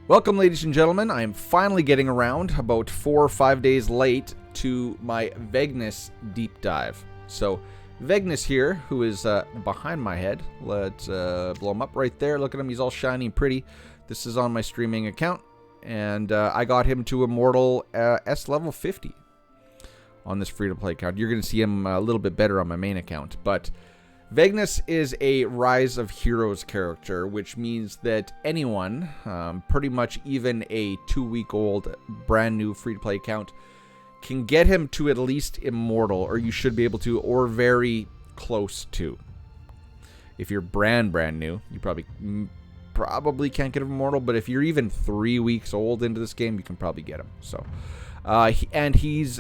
Welcome, ladies and gentlemen. I am finally getting around, about 4 or 5 days late, to my Vegnus deep dive. So, Vegnus here, who is behind my head. Let's blow him up right there. Look at him. He's all shiny and pretty. This is on my streaming account, and I got him to Immortal S level 50 on this free-to-play account. You're going to see him a little bit better on my main account, but Vegnus is a Rise of Heroes character, which means that anyone, pretty much even a 2-week-old brand new free-to-play account, can get him to at least Immortal, or you should be able to, or very close to. If you're brand new, you probably can't get him Immortal, but if you're even 3 weeks old into this game, you can probably get him. So, and he's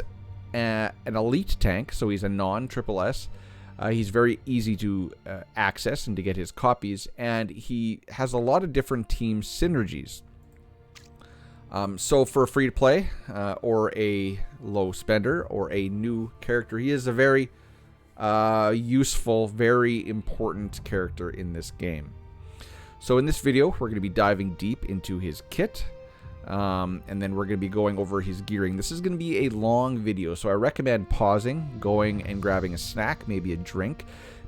an elite tank, so he's a non-triple S. He's very easy to access and to get his copies, and he has a lot of different team synergies. So for a free-to-play, or a low spender, or a new character, he is a very useful, very important character in this game. So in this video, we're going to be diving deep into his kit, and then we're going to be going over his gearing. This is going to be a long video, so I recommend pausing, going and grabbing a snack, maybe a drink,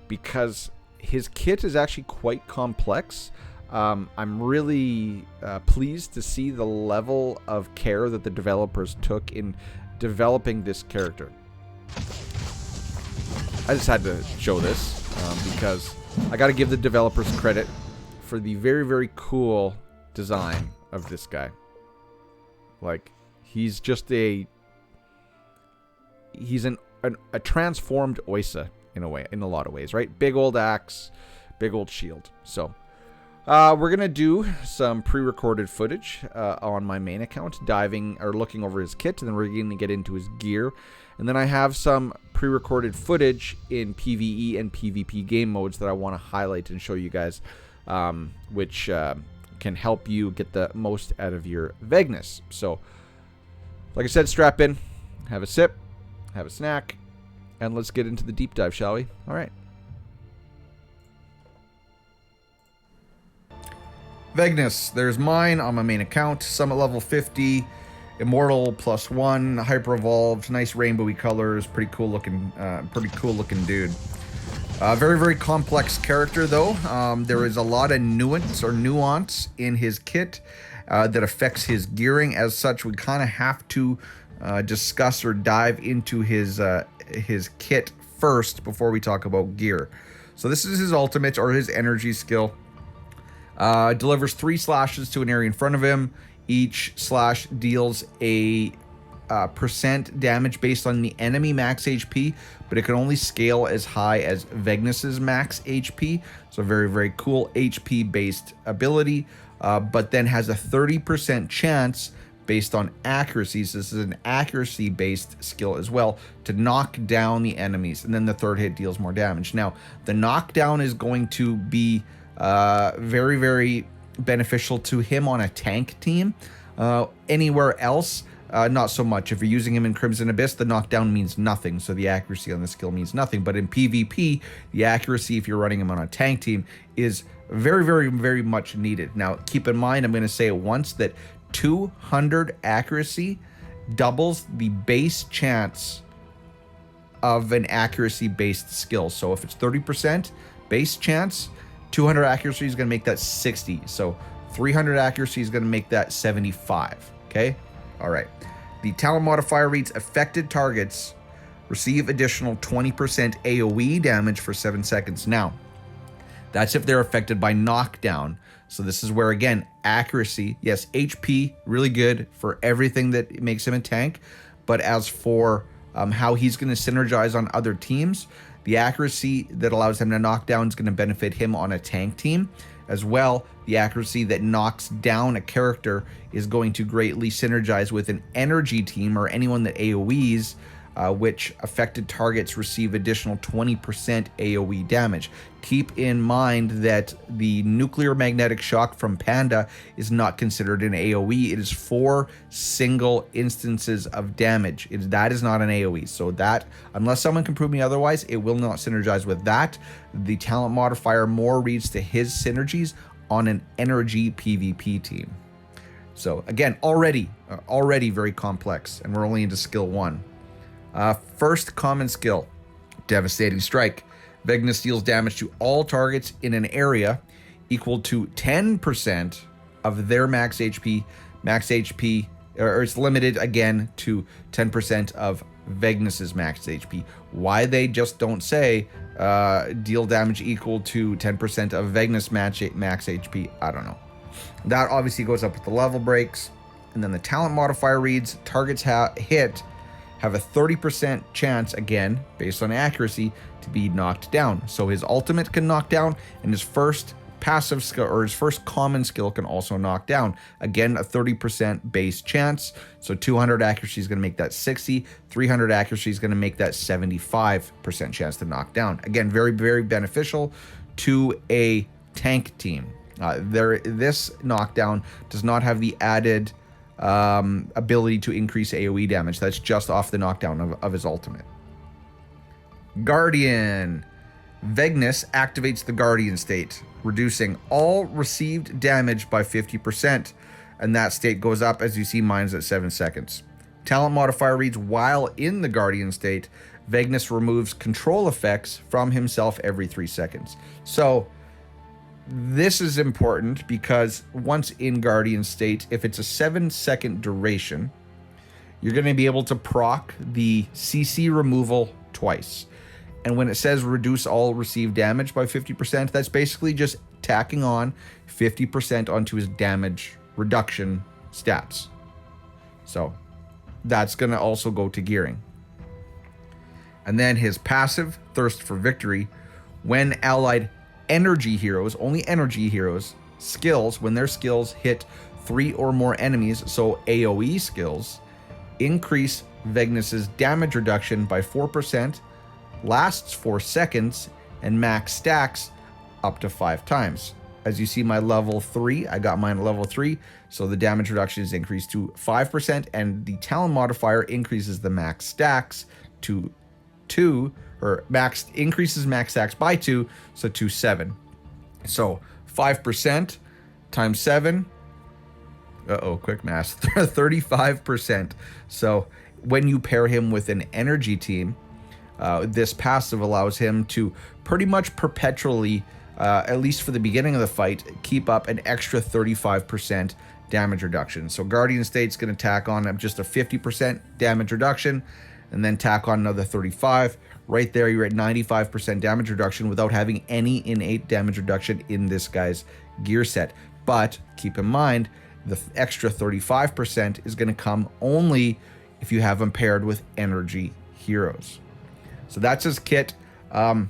because his kit is actually quite complex. I'm really pleased to see the level of care that the developers took in developing this character. I just had to show this because I got to give the developers credit for the very, very cool design of this guy. Like, he's just he's a transformed Oysa in a way, in a lot of ways, right? Big old axe, big old shield. So, we're gonna do some pre-recorded footage on my main account, diving or looking over his kit, and then we're gonna get into his gear, and then I have some pre-recorded footage in PvE and PvP game modes that I want to highlight and show you guys, which can help you get the most out of your Vegnus. So, like I said, strap in, have a sip, have a snack, and let's get into the deep dive, shall we? All right. Vegnus, there's mine on my main account, Summit level 50, Immortal +1, Hyper Evolved, nice rainbowy colors, pretty cool looking dude. Very, very complex character, though. There is a lot of nuance in his kit that affects his gearing. As such, we kind of have to discuss or dive into his kit first before we talk about gear. So this is his ultimate, or his energy skill. Delivers 3 slashes to an area in front of him. Each slash deals a percent damage based on the enemy max HP, but it can only scale as high as Vegnus's max HP. So very, very cool HP based ability, but then has a 30% chance based on accuracy. So this is an accuracy based skill as well, to knock down the enemies, and then the third hit deals more damage. Now, the knockdown is going to be very, very beneficial to him on a tank team. Anywhere else, not so much. If you're using him in Crimson Abyss, the knockdown means nothing, so the accuracy on the skill means nothing. But in PvP, the accuracy, if you're running him on a tank team, is very, very, very much needed. Now, keep in mind, I'm going to say it once, that 200 accuracy doubles the base chance of an accuracy-based skill. So if it's 30% base chance, 200 accuracy is going to make that 60. So 300 accuracy is going to make that 75. Okay? All right. The talent modifier reads, affected targets receive additional 20% AoE damage for 7 seconds. Now, that's if they're affected by knockdown. So this is where, again, accuracy, yes, HP, really good for everything that makes him a tank. But as for how he's going to synergize on other teams, the accuracy that allows him to knock down is going to benefit him on a tank team. As well, the accuracy that knocks down a character is going to greatly synergize with an energy team, or anyone that AoEs, which affected targets receive additional 20% AoE damage. Keep in mind that the nuclear magnetic shock from Panda is not considered an AoE. It is 4 single instances of damage. That is not an AoE. So that, unless someone can prove me otherwise, it will not synergize with that. The talent modifier more reads to his synergies on an energy PvP team. So again, already very complex, and we're only into skill 1. First common skill, Devastating Strike. Vegnus deals damage to all targets in an area equal to 10% of their max HP. Max HP, or it's limited again to 10% of Vegnus's max HP. Why they just don't say deal damage equal to 10% of Vegnus max HP, I don't know. That obviously goes up with the level breaks. And then the talent modifier reads, targets hit have a 30% chance, again, based on accuracy, to be knocked down. So his ultimate can knock down, and his first passive skill, or his first common skill, can also knock down. Again, a 30% base chance. So 200 accuracy is going to make that 60. 300 accuracy is going to make that 75% chance to knock down. Again, very, very beneficial to a tank team. This knockdown does not have the added ability to increase AoE damage. That's just off the knockdown of his ultimate. Guardian. Vegnus activates the Guardian state, reducing all received damage by 50%, and that state goes up, as you see, mine's at 7 seconds. Talent modifier reads, while in the Guardian state, Vegnus removes control effects from himself every 3 seconds. So this is important because once in Guardian state, if it's a 7-second duration, you're going to be able to proc the CC removal twice. And when it says reduce all received damage by 50%, that's basically just tacking on 50% onto his damage reduction stats. So that's going to also go to gearing. And then his passive, Thirst for Victory, when allied energy heroes, only energy heroes, skills, when their skills hit 3 or more enemies, so AoE skills, increase Vegnus's damage reduction by 4%, lasts 4 seconds, and max stacks up to 5 times. As you see, my level 3, I got mine at level 3, so the damage reduction is increased to 5%, and the talent modifier increases the max stacks to 2, or increases max stacks by 2, so to 7. So 5% times 7, quick math, 35%. So when you pair him with an energy team, this passive allows him to pretty much perpetually, at least for the beginning of the fight, keep up an extra 35% damage reduction. So Guardian State's going to tack on just a 50% damage reduction, and then tack on another 35. Right there, you're at 95% damage reduction without having any innate damage reduction in this guy's gear set. But keep in mind, the extra 35% is going to come only if you have him paired with energy heroes. So that's his kit. A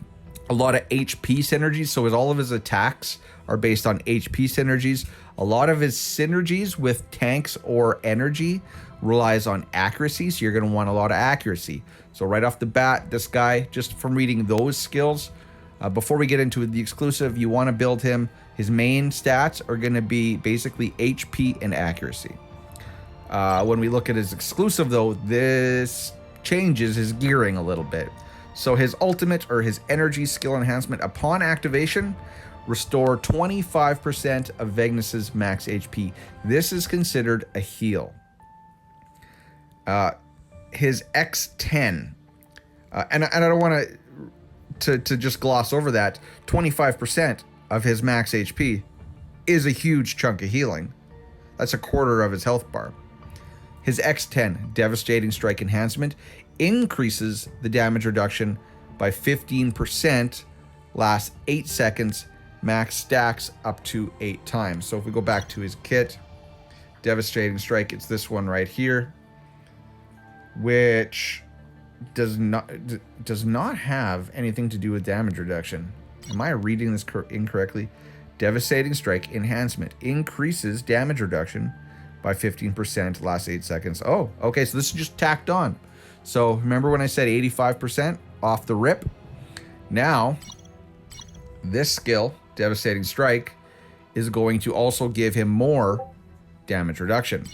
lot of HP synergies. So all of his attacks are based on HP synergies. A lot of his synergies with tanks or energy relies on accuracy. So you're going to want a lot of accuracy. So right off the bat, this guy, just from reading those skills, before we get into the exclusive, you want to build him. His main stats are going to be basically HP and accuracy. When we look at his exclusive, though, this changes his gearing a little bit. So his ultimate, or his energy skill enhancement, upon activation, restore 25% of Vegnus's max HP. This is considered a heal. His X10, and I don't want to just gloss over that. 25% of his max HP is a huge chunk of healing. That's a quarter of his health bar. His X10, Devastating Strike Enhancement, increases the damage reduction by 15%, lasts 8 seconds, max stacks up to 8 times. So if we go back to his kit, Devastating Strike, it's this one right here, which does not have anything to do with damage reduction. Am I reading this incorrectly? Devastating Strike Enhancement increases damage reduction by 15%, lasts 8 seconds. Oh, okay, so this is just tacked on. So remember when I said 85% off the rip? Now, this skill, Devastating Strike, is going to also give him more damage reduction.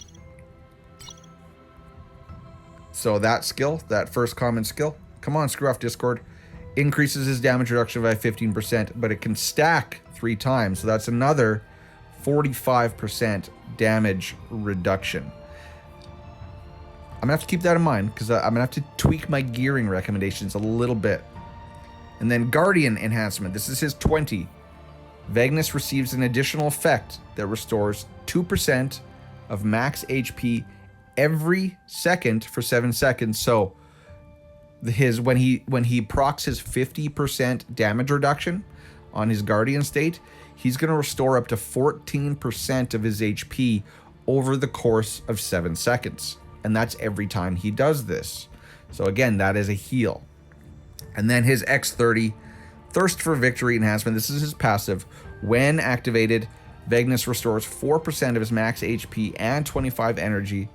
So that skill, that first common skill, come on, screw off Discord, increases his damage reduction by 15%, but it can stack 3 times. So that's another 45% damage reduction. I'm gonna have to keep that in mind because I'm gonna have to tweak my gearing recommendations a little bit. And then Guardian enhancement. This is his 20. Vegnus receives an additional effect that restores 2% of max HP every second for 7 seconds. So when he procs his 50% damage reduction on his Guardian state, he's going to restore up to 14% of his HP over the course of 7 seconds. And that's every time he does this. So again, that is a heal. And then his X30, Thirst for Victory enhancement. This is his passive. When activated, Vegnus restores 4% of his max HP and 25 energy.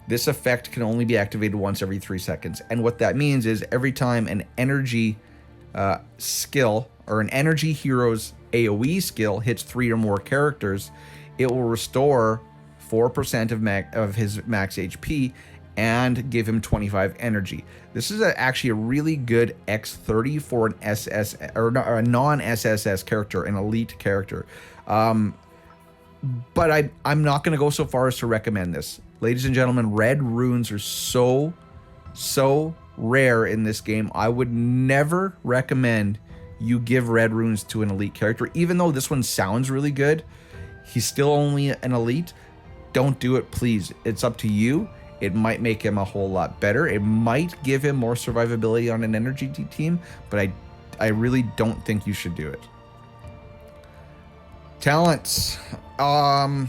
This effect can only be activated once every 3 seconds. And what that means is every time an energy skill or an energy hero's AoE skill hits 3 or more characters, it will restore 4% of his max HP and give him 25 energy. This is actually a really good X30 for an SS or a non-SSS character, an elite character. But I'm not going to go so far as to recommend this. Ladies and gentlemen, red runes are so rare in this game. I would never recommend you give red runes to an elite character. Even though this one sounds really good, he's still only an elite. Don't do it, please. It's up to you. It might make him a whole lot better. It might give him more survivability on an energy team, but I really don't think you should do it. Talents. I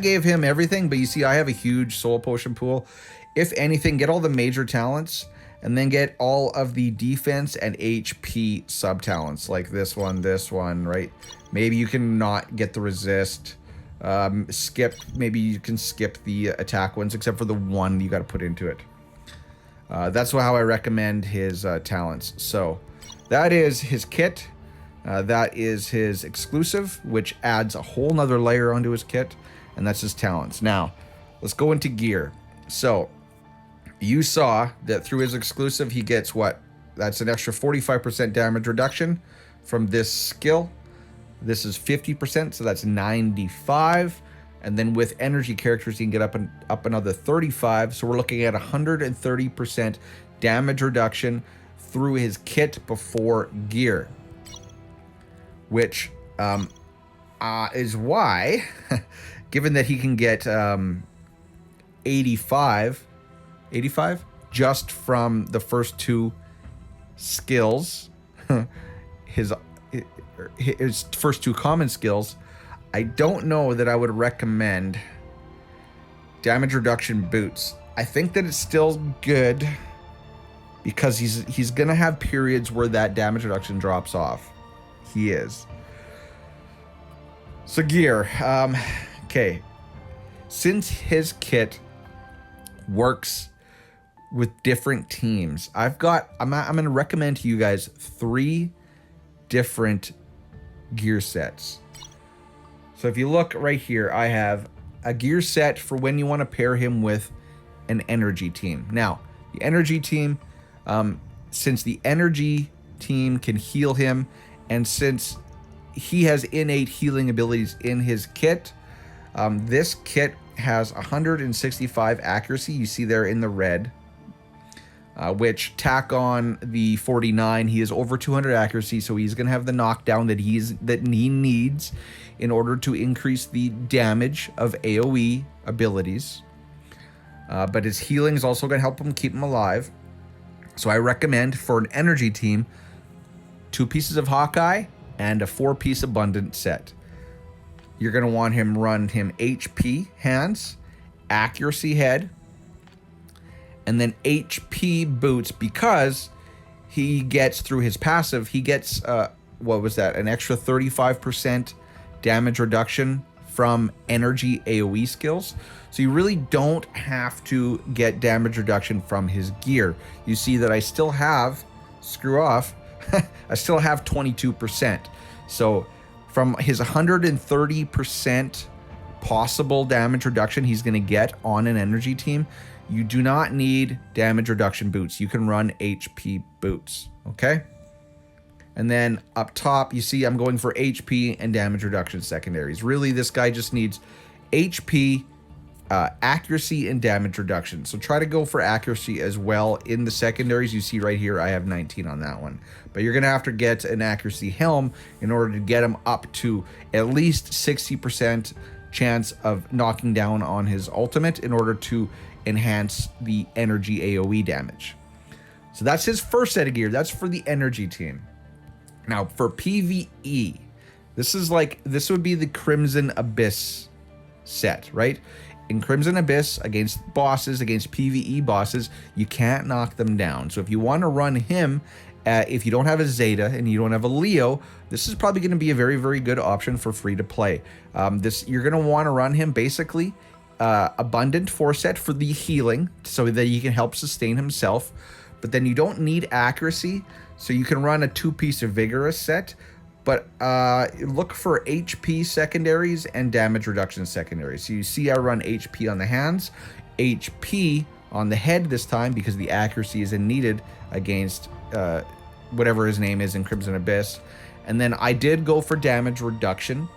gave him everything, but you see, I have a huge soul potion pool. If anything, get all the major talents and then get all of the defense and HP sub talents, like this one, right? Maybe you can not get the resist. Maybe you can skip the attack ones, except for the one you got to put into it. That's how I recommend his talents. So that is his kit. That is his exclusive, which adds a whole nother layer onto his kit, and that's his talents. Now, let's go into gear. So you saw that through his exclusive, he gets what? That's an extra 45% damage reduction from this skill. This is 50%, so that's 95. And then with energy characters, he can get up another 35. So we're looking at 130% damage reduction through his kit before gear. Which is why, given that he can get 85 just from the first 2 skills, his first 2 common skills, I don't know that I would recommend damage reduction boots. I think that it's still good because he's gonna have periods where that damage reduction drops off. He is. So gear. Okay. Since his kit works with different teams, I'm gonna recommend to you guys 3 different gear sets. So if you look right here, I have a gear set for when you want to pair him with an energy team. Now, the energy team, since the energy team can heal him, and since he has innate healing abilities in his kit, this kit has 165 accuracy. You see there in the red. Which tack on the 49, he is over 200 accuracy, so he's going to have the knockdown that he needs in order to increase the damage of AoE abilities. But his healing is also going to help him keep him alive. So I recommend for an energy team, 2 pieces of Hawkeye and a 4-piece abundant set. You're going to want him run him HP hands, accuracy head, and then HP boots, because he gets, through his passive, he gets, what was that? An extra 35% damage reduction from energy AoE skills. So you really don't have to get damage reduction from his gear. You see that I still have, screw off, I still have 22%. So from his 130% possible damage reduction he's going to get on an energy team, you do not need damage reduction boots. You can run HP boots, okay? And then up top, you see I'm going for HP and damage reduction secondaries. Really, this guy just needs HP, accuracy, and damage reduction. So try to go for accuracy as well in the secondaries. You see right here, I have 19 on that one. But you're going to have to get an accuracy helm in order to get him up to at least 60% chance of knocking down on his ultimate in order to enhance the energy AoE damage. So that's his first set of gear. That's for the energy team. Now for PvE, this would be the Crimson Abyss set, right? In Crimson Abyss, against bosses, against PvE bosses, you can't knock them down. So if you want to run him, if you don't have a Zeta and you don't have a Leo, this is probably going to be a very, very good option for free to play. You're going to want to run him basically Abundant 4 set for the healing, so that he can help sustain himself. But then you don't need accuracy, so you can run a 2-piece of Vigorous set. But look for HP secondaries and damage reduction secondaries. So you see I run HP on the hands, HP on the head this time because the accuracy isn't needed against whatever his name is in Crimson Abyss. And then I did go for damage reduction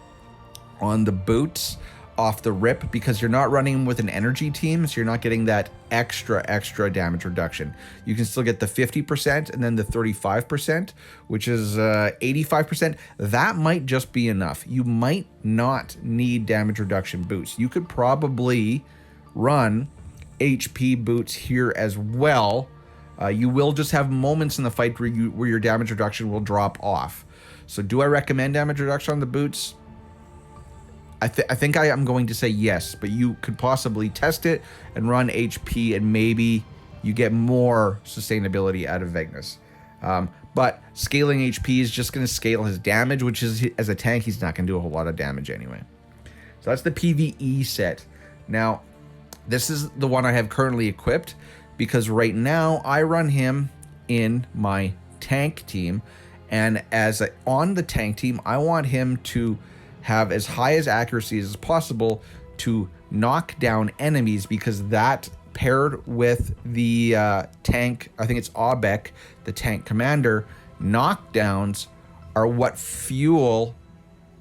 on the boots off the rip because you're not running with an energy team, so you're not getting that extra damage reduction. You can still get the 50% and then the 35%, which is 85%. That might just be enough. You might not need damage reduction boots. You could probably run HP boots here as well. You will just have moments in the fight where your damage reduction will drop off. So do I recommend damage reduction on the boots? I think I am going to say yes, but you could possibly test it and run HP, and maybe you get more sustainability out of Vegnus. But scaling HP is just going to scale his damage, which is, as a tank, he's not going to do a whole lot of damage anyway. So that's the PvE set. Now, this is the one I have currently equipped, because right now I run him in my tank team, and on the tank team, I want him to have as high as accuracy as possible to knock down enemies, because that paired with the tank, I think it's Abek, the tank commander, knockdowns are what fuel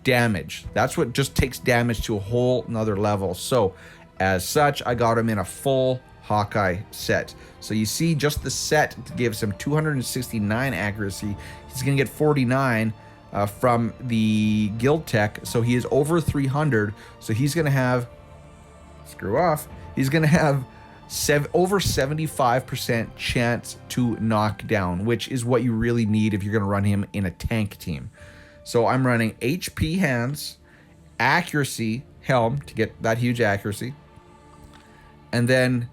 damage. That's what just takes damage to a whole nother level. So as such, I got him in a full Hawkeye set. So you see just the set gives him 269 accuracy. He's gonna get 49 from the guild tech, so he is over 300. So he's gonna have he's gonna have over 75% chance to knock down, which is what you really need if you're gonna run him in a tank team. So I'm running HP hands, accuracy helm to get that huge accuracy, and then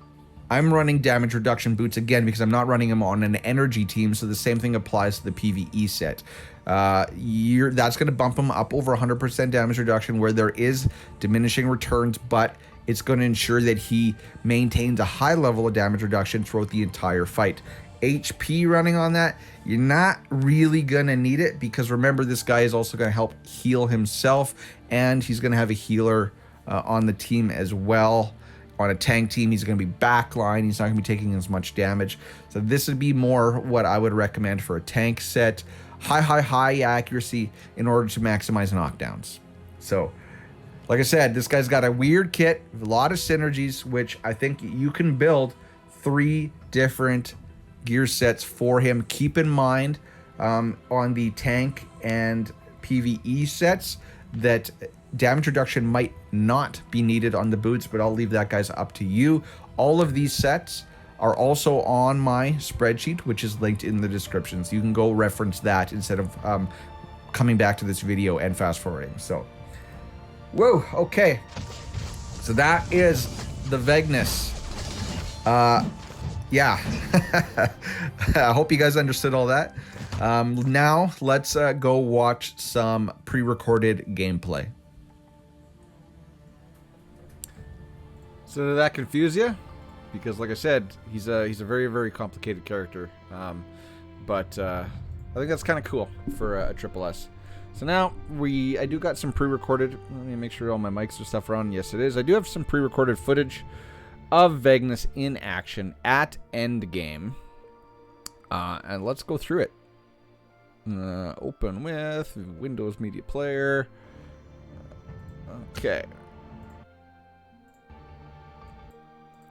I'm running damage reduction boots again because I'm not running him on an energy team, so the same thing applies to the PvE set. That's going to bump him up over 100% damage reduction where there is diminishing returns, but it's going to ensure that he maintains a high level of damage reduction throughout the entire fight. HP running on that, you're not really going to need it, because remember, this guy is also going to help heal himself, and he's going to have a healer on the team as well. On a tank team, he's going to be backline. He's not going to be taking as much damage. So this would be more what I would recommend for a tank set. High accuracy in order to maximize knockdowns. So, like I said, this guy's got a weird kit, a lot of synergies, which I think you can build 3 different gear sets for him. Keep in mind on the tank and PvE sets that damage reduction might not be needed on the boots, but I'll leave that, guys, up to you. All of these sets are also on my spreadsheet, which is linked in the description, so you can go reference that instead of coming back to this video and fast forwarding. So, whoa, okay. So that is the Vegnus. Yeah. I hope you guys understood all that. Now, let's go watch some pre-recorded gameplay. So did that confuse you? Because, like I said, he's a very, very complicated character. But I think that's kind of cool for a triple S. So now I do got some pre-recorded. Let me make sure all my mics and stuff are on. Yes, it is. I do have some pre-recorded footage of Vegnus in action at endgame. And let's go through it. Open with Windows Media Player. Okay.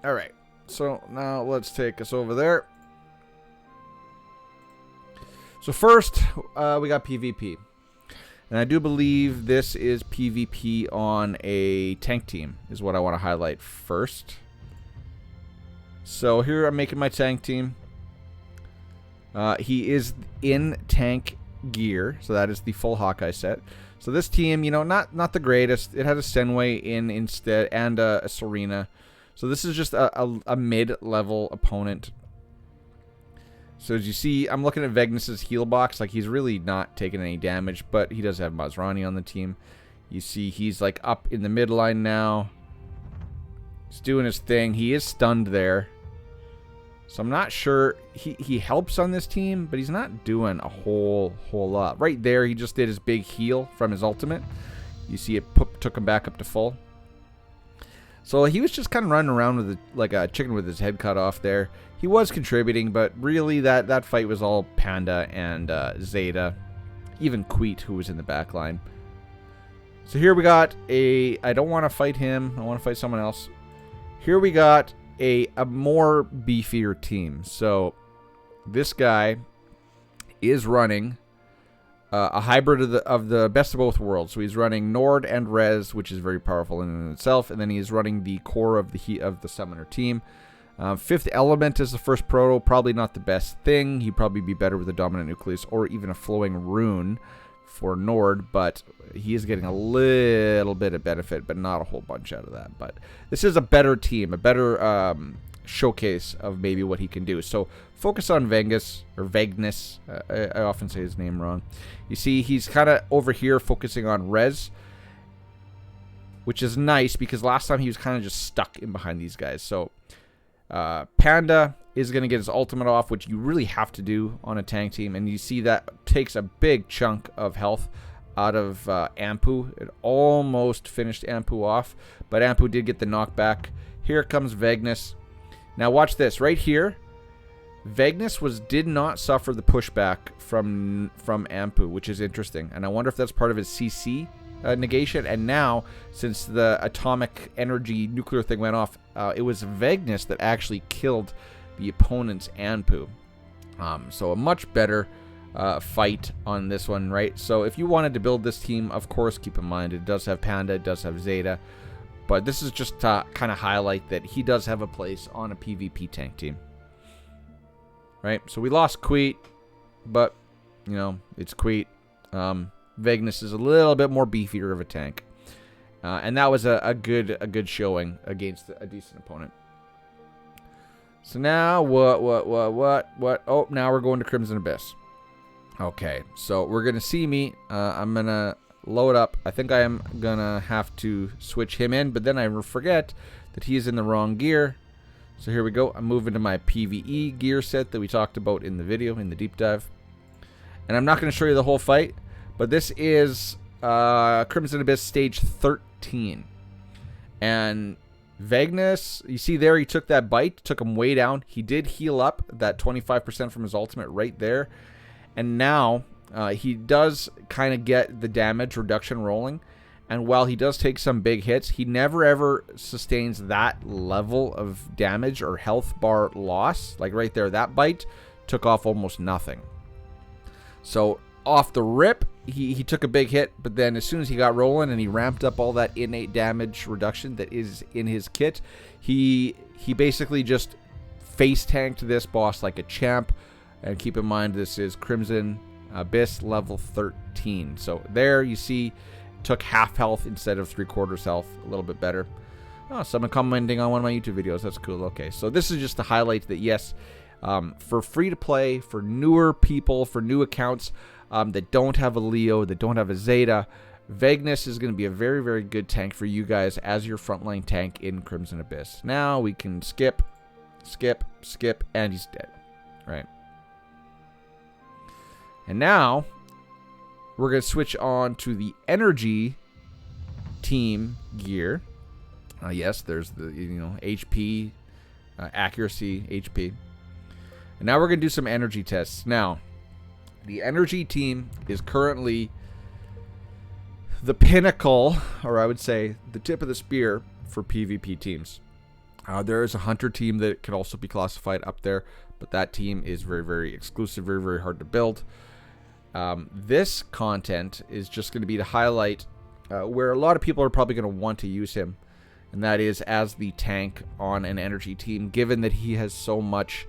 All right. So now let's take us over there. So first, we got PvP. And I do believe this is PvP on a tank team, is what I want to highlight first. So here I'm making my tank team. He is in tank gear, so that is the full Hawkeye set. So this team, you know, not the greatest. It had a Senway in instead and a Serena. So this is just a mid-level opponent. So as you see, I'm looking at Vegnus's heal box. Like, he's really not taking any damage, but he does have Mazrani on the team. You see he's like up in the midline now. He's doing his thing. He is stunned there. So I'm not sure. He helps on this team, but he's not doing a whole lot. Right there, he just did his big heal from his ultimate. You see it took him back up to full. So he was just kind of running around with like a chicken with his head cut off there. He was contributing, but really that fight was all Panda and Zeta. Even Queet, who was in the back line. So here we got I don't want to fight him. I want to fight someone else. Here we got a more beefier team. So this guy is running a hybrid of the best of both worlds. So he's running Nord and Rez, which is very powerful in and of itself, and then he's running the core of the summoner team. Fifth Element is the first proto, probably not the best thing. He'd probably be better with a Dominant Nucleus or even a Flowing Rune for Nord, but he is getting a little bit of benefit, but not a whole bunch out of that. But this is a better team, a better showcase of maybe what he can do. So focus on Vegnus, or Vegnus. I often say his name wrong. You see, he's kind of over here focusing on Rez, which is nice because last time he was kind of just stuck in behind these guys. So Panda is going to get his ultimate off, which you really have to do on a tank team. And you see that takes a big chunk of health out of Ampu. It almost finished Ampu off, but Ampu did get the knockback. Here comes Vegnus. Now watch this. Right here, Vegnus did not suffer the pushback from Ampu, which is interesting. And I wonder if that's part of his CC negation. And now, since the atomic energy nuclear thing went off, it was Vegnus that actually killed the opponent's Anpu. So a much better fight on this one, right? So if you wanted to build this team, of course, keep in mind it does have Panda, it does have Zeta, but this is just to kind of highlight that he does have a place on a PvP tank team, right? So we lost Queet, but you know, it's Queet. Vegnus is a little bit more beefier of a tank, and that was a good showing against a decent opponent. So now what? Oh, now we're going to Crimson Abyss. Okay, so we're gonna see me. I'm gonna load up. I think I am gonna have to switch him in, but then I forget that he's in the wrong gear. So here we go. I'm moving to my PvE gear set that we talked about in the video, in the deep dive. And I'm not gonna show you the whole fight, but this is Crimson Abyss stage 13. And Vegnus, you see there, he took that bite, took him way down. He did heal up that 25% from his ultimate right there. And now he does kind of get the damage reduction rolling. And while he does take some big hits, he never ever sustains that level of damage or health bar loss. Like right there, that bite took off almost nothing. So off the rip, he took a big hit, but then as soon as he got rolling and he ramped up all that innate damage reduction that is in his kit, he basically just face tanked this boss like a champ. And keep in mind, this is Crimson Abyss level 13. So there you see, took half health instead of 3/4 health, a little bit better. Oh, someone commenting on one of my YouTube videos. That's cool. Okay, so this is just to highlight that yes, for free to play, for newer people, for new accounts that don't have a Leo, that don't have a Zeta, Vegnus is going to be a very, very good tank for you guys as your frontline tank in Crimson Abyss. Now we can skip, and he's dead. Right. And now we're going to switch on to the energy team gear. Yes, there's the HP, accuracy, HP. And now we're going to do some energy tests. Now, The energy team is currently the pinnacle, or I would say the tip of the spear for PvP teams. There is a hunter team that can also be classified up there, but that team is very, very exclusive, very, very hard to build. This content is just going to be to highlight where a lot of people are probably going to want to use him, and that is as the tank on an energy team, given that he has so much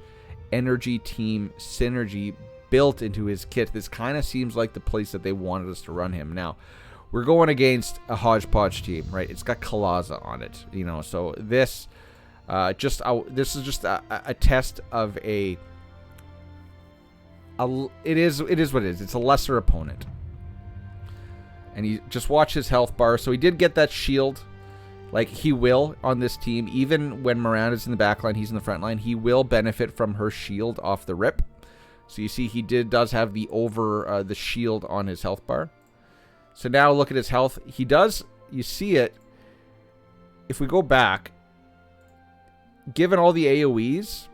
energy team synergy built into his kit. This kind of seems like the place that they wanted us to run him. Now, we're going against a hodgepodge team, right? It's got Kalaza on it, you know, so this this is just a test of it is what it is. It's a lesser opponent. And you just watch his health bar. So he did get that shield. Like, he will on this team. Even when Miranda's in the back line, he's in the front line. He will benefit from her shield off the rip. So you see he does have the the shield on his health bar. So now look at his health. He does, you see it. If we go back, given all the AoEs,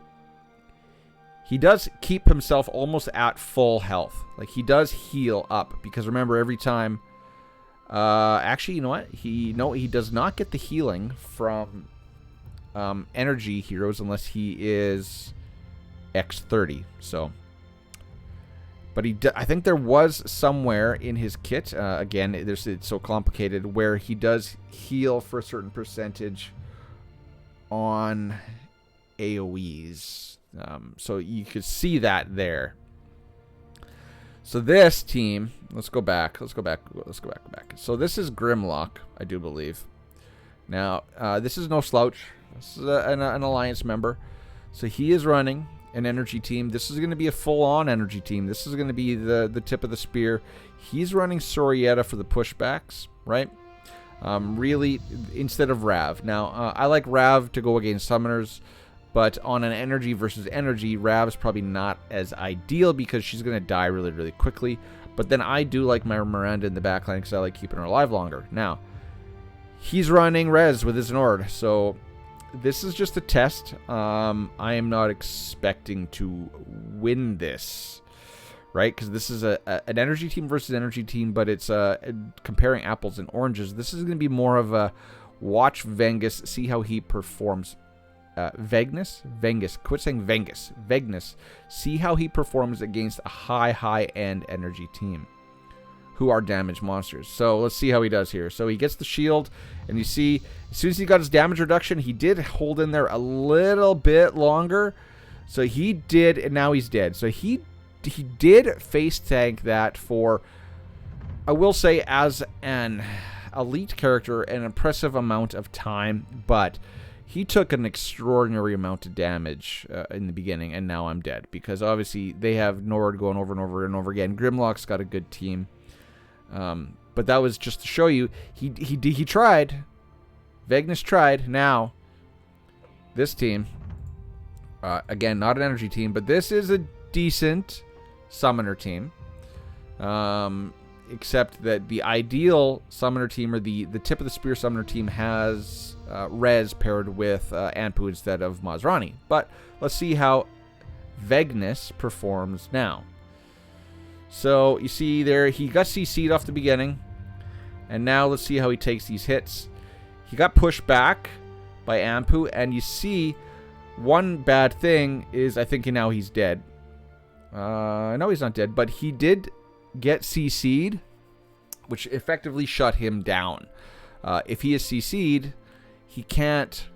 he does keep himself almost at full health. Like, he does heal up. Because remember, every time... actually, you know what? He does not get the healing from energy heroes unless he is X30. So... But I think there was somewhere in his kit, again, it's so complicated, where he does heal for a certain percentage on AoEs. So you could see that there. So this team, let's go back. So this is Grimlock, I do believe. Now, this is no slouch. This is an alliance member. So he is running an energy team. This is going to be a full-on energy team. This is going to be the tip of the spear. He's running Sorietta for the pushbacks, right? Really, instead of Rav. Now, I like Rav to go against summoners, but on an energy versus energy, Rav's probably not as ideal because she's going to die really, really quickly. But then I do like my Miranda in the backline because I like keeping her alive longer. Now, he's running Rez with his Nord, so... This is just a test. I am not expecting to win this, right? Because this is an energy team versus energy team, but it's comparing apples and oranges. This is going to be more of a watch Vegnus, see how he performs. Vegnus. Quit saying Vegnus. Vegnus. See how he performs against a high-end energy team who are damage monsters. So let's see how he does here. So he gets the shield, and you see, as soon as he got his damage reduction, he did hold in there a little bit longer. So he did, and now he's dead. So he did face tank that for, I will say, as an elite character, an impressive amount of time, but he took an extraordinary amount of damage in the beginning, and now I'm dead. Because obviously they have Nord going over and over and over again. Grimlock's got a good team. But that was just to show you, he tried. Vegnus tried. Now, this team, again, not an energy team, but this is a decent summoner team. Except that the ideal summoner team, or the tip of the spear summoner team, has Rez paired with Anpu instead of Mazrani. But let's see how Vegnus performs now. So, you see there, he got CC'd off the beginning. And now let's see how he takes these hits. He got pushed back by Anpu. And you see, one bad thing is, I think now he's dead. No, he's not dead. But he did get CC'd, which effectively shut him down. If he is CC'd, he can't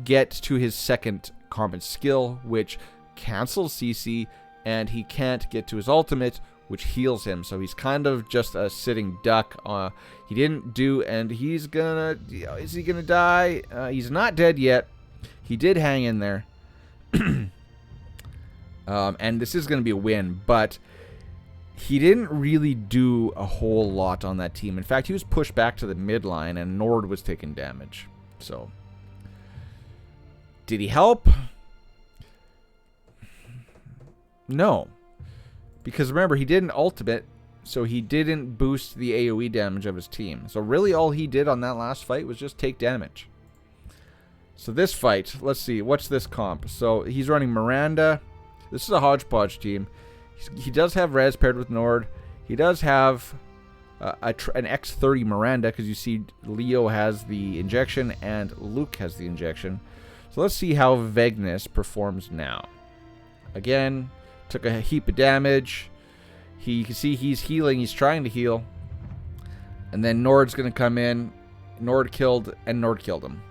get to his second common skill, which cancels CC. And he can't get to his ultimate, which heals him. So he's kind of just a sitting duck. He didn't do, and he's gonna... is he gonna die? He's not dead yet. He did hang in there. And this is gonna be a win, but he didn't really do a whole lot on that team. In fact, he was pushed back to the midline, and Nord was taking damage. So, did he help? No, because remember, he didn't ultimate, so he didn't boost the AoE damage of his team. So really all he did on that last fight was just take damage. So this fight, let's see, what's this comp? So he's running Miranda. This is a hodgepodge team. He does have Rez paired with Nord. He does have an X30 Miranda, because you see Leo has the injection and Luke has the injection. So let's see how Vegnus performs now. Again, took a heap of damage. You can see he's healing. He's trying to heal. And then Nord's going to come in. Nord killed him.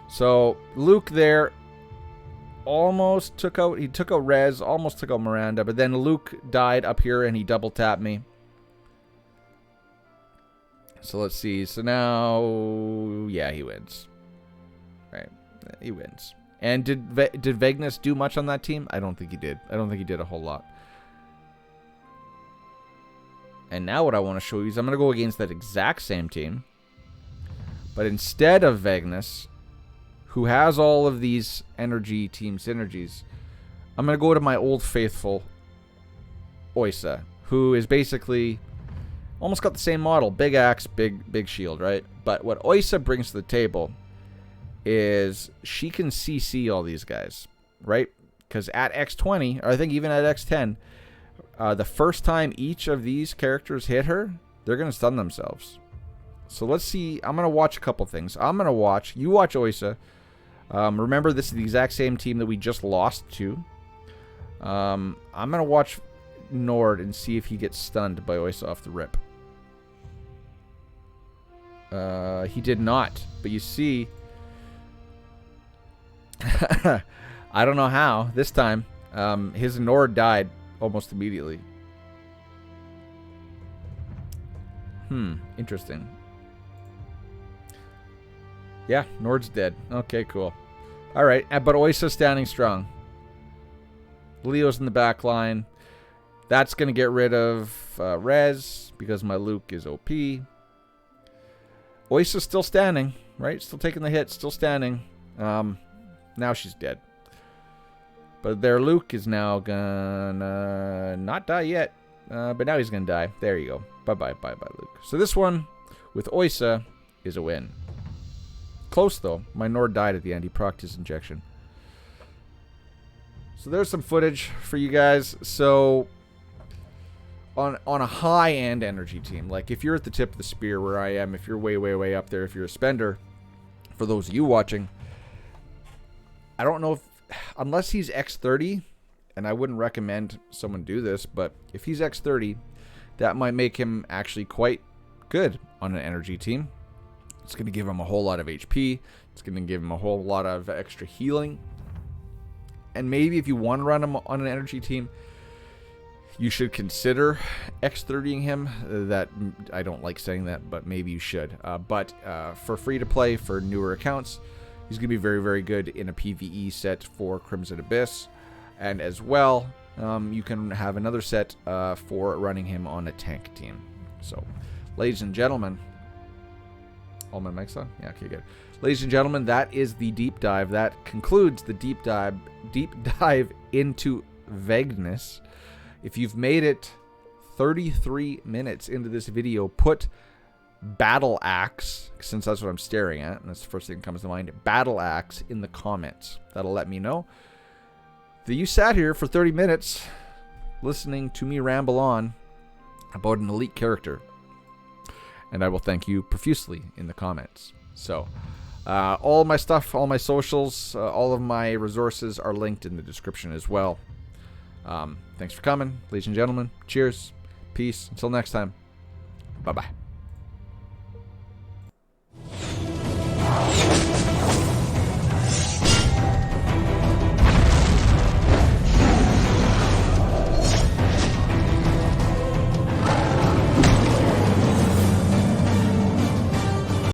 So Luke there almost took out, he took out Rez, almost took out Miranda, but then Luke died up here and he double tapped me. So let's see. So now, yeah, he wins. Right, he wins. And did Vegnus do much on that team? I don't think he did. I don't think he did a whole lot. And now what I want to show you is I'm going to go against that exact same team. But instead of Vegnus, who has all of these energy team synergies, I'm going to go to my old faithful Oysa, who is basically almost got the same model. Big axe, big shield, right? But what Oysa brings to the table is she can CC all these guys, right? Because at X20, or I think even at X10, the first time each of these characters hit her, they're going to stun themselves. So let's see. I'm going to watch a couple things. You watch Oysa. Remember, this is the exact same team that we just lost to. I'm going to watch Nord and see if he gets stunned by Oysa off the rip. He did not. But you see, I don't know how. This time, his Nord died almost immediately. Interesting. Yeah, Nord's dead. Okay, cool. Alright, but Oysa's standing strong. Leo's in the back line. That's going to get rid of Rez, because my Luke is OP. Oysa's still standing, right? Still taking the hit, still standing. Now she's dead. But their Luke is now gonna not die yet. But now he's gonna die. There you go. Bye-bye, Luke. So this one, with Oysa, is a win. Close, though. My Nord died at the end. He procced his injection. So there's some footage for you guys. So, on a high-end energy team, like if you're at the tip of the spear where I am, if you're way up there, if you're a spender, for those of you watching, I don't know if, unless he's X30, and I wouldn't recommend someone do this, but if he's X30, that might make him actually quite good on an energy team. It's going to give him a whole lot of HP. It's going to give him a whole lot of extra healing. And maybe if you want to run him on an energy team, you should consider X30ing him. That I don't like saying that, but maybe you should. But for free to play, for newer accounts, he's going to be very good in a PvE set for Crimson Abyss. And as well, you can have another set for running him on a tank team. So, ladies and gentlemen, all my mics on? Yeah, okay, good. Ladies and gentlemen, that is the deep dive. That concludes the deep dive into Vegnus. If you've made it 33 minutes into this video, put Battle Axe, since that's what I'm staring at, and that's the first thing that comes to mind, Battle Axe in the comments. That'll let me know that you sat here for 30 minutes listening to me ramble on about an elite character. And I will thank you profusely in the comments. So, all my stuff, all my socials, all of my resources are linked in the description as well. Thanks for coming, ladies and gentlemen. Cheers. Peace. Until next time. Bye-bye.